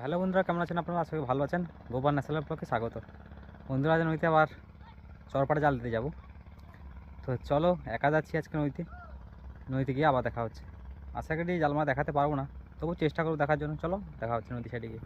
Hello বন্ধুরা, কেমন আছেন আপনারা? আশা করি ভালো আছেন। গোপাল ন্যাশনাল ব্লগে স্বাগত। বন্ধুরা, আজ নদীতে আবার চরপাটা জাল দিতে যাব। তো চলো, একা যাচ্ছি আজকে নদীতে গিয়ে আবার দেখা হচ্ছে। আশা করি জাল মাছ দেখাতে পারবো না, তবু চেষ্টা করবো দেখার জন্য। চলো, দেখা হচ্ছে নদী সাইডে গিয়ে।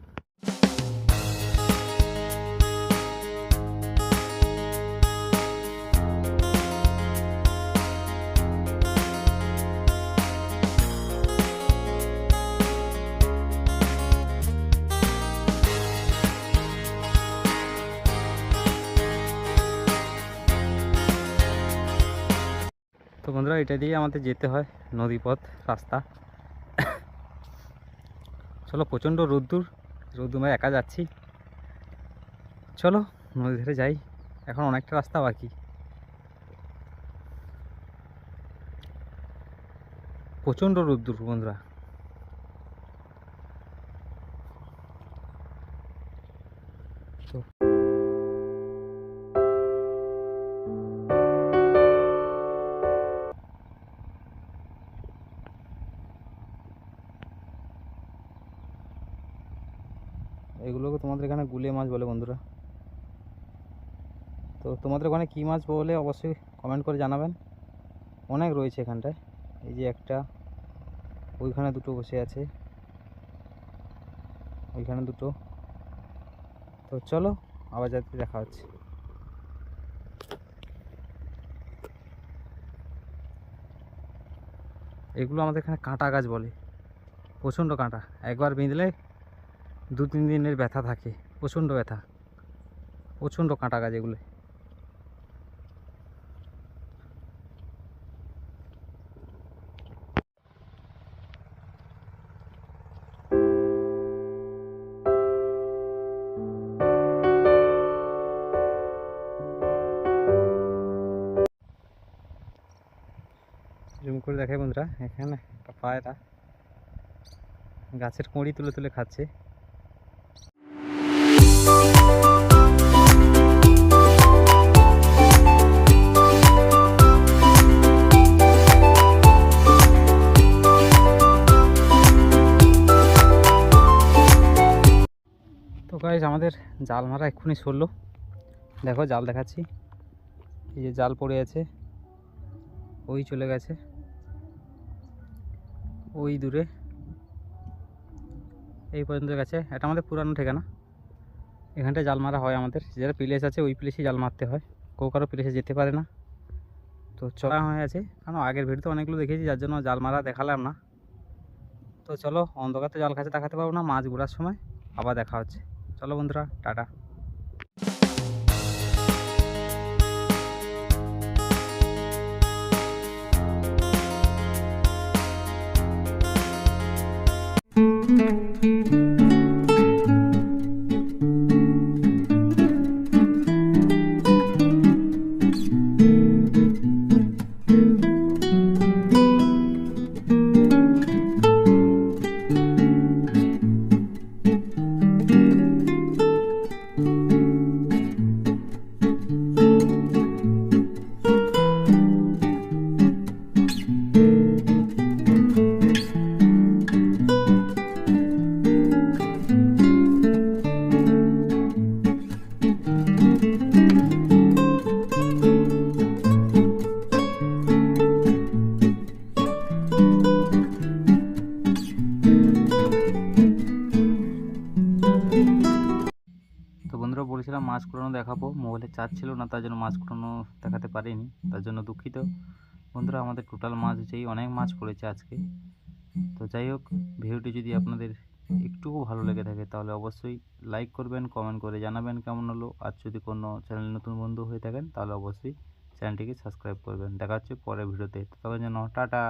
তো বন্ধুরা, এটা দিয়ে আমাদের যেতে হয় নদীপথ রাস্তা। চলো, প্রচণ্ড রোদ্দুর মানে একা যাচ্ছি। চলো নদী ধরে যাই, এখন অনেকটা রাস্তা বাকি। প্রচণ্ড রোদ্দুর বন্ধুরা। তো এগুলোকে তোমাদের এখানে গুলে মাছ বলে বন্ধুরা। তো তোমাদের ওখানে কী মাছ বলে অবশ্যই কমেন্ট করে জানাবেন। অনেক রয়েছে এখানটায়। এই যে একটা, ওইখানে দুটো বসে আছে, ওইখানে দুটো। তো চলো, আবার যাতে দেখা হচ্ছে। এগুলো আমাদের এখানে কাঁটা গাছ বলে। প্রচণ্ড কাঁটা, একবার বিঁধলে 2-3 দিনের ব্যথা থাকে। প্রচণ্ড ব্যথা, প্রচণ্ড কাঁটা গাছ এগুলো। জুম করে দেখাই বন্ধুরা, এখানে একটা পায়রা গাছের কুঁড়ি তুলে তুলে খাচ্ছে। তো গাইস, আমাদের জাল মারা এক্ষুনি সরলো। দেখো, জাল দেখাচ্ছি। এই যে জাল পড়ে আছে, ওই চলে গেছে ওই দূরে, এই পর্যন্ত গেছে। এটা আমাদের পুরানো ঠিকানা, এখানটায় জাল মারা হয় আমাদের। যেটা প্লেস আছে ওই প্লেসেই জাল মারতে হয়, কারো প্লেসে যেতে পারে না। তো চড়া হয়ে আছে, কারণ আগের ভিডিওতে অনেকগুলো দেখেছি, যার জন্য জাল মারা দেখালাম না। তো চলো, অন্ধকার তো জাল কাছে দেখাতে পারবো না, মাছ ঘোরার সময় আবার দেখা হচ্ছে। চলো বন্ধুরা, টাটা। তো বন্ধুরা, বলেছিলাম মাছ কুড়ানো দেখাবো, মোবাইলে চার্জ ছিল না, তার জন্য মাছ কুড়ানো দেখাতে পারিনি, তার জন্য দুঃখিত। বন্ধুরা, আমাদের টোটাল মাছ হচ্ছে অনেক মাছ পড়েছে আজকে। তো যাই হোক, ভিডিওটি যদি আপনাদের একটুকু ভালো লেগে থাকে তাহলে অবশ্যই লাইক করবেন, কমেন্ট করে জানাবেন কেমন হলো। আর যদি কোনো চ্যানেল নতুন বন্ধু হয়ে থাকেন তাহলে অবশ্যই চ্যানেলটিকে সাবস্ক্রাইব করবেন। দেখা হচ্ছে পরের ভিডিওতে, ততক্ষণ জন্য টাটা।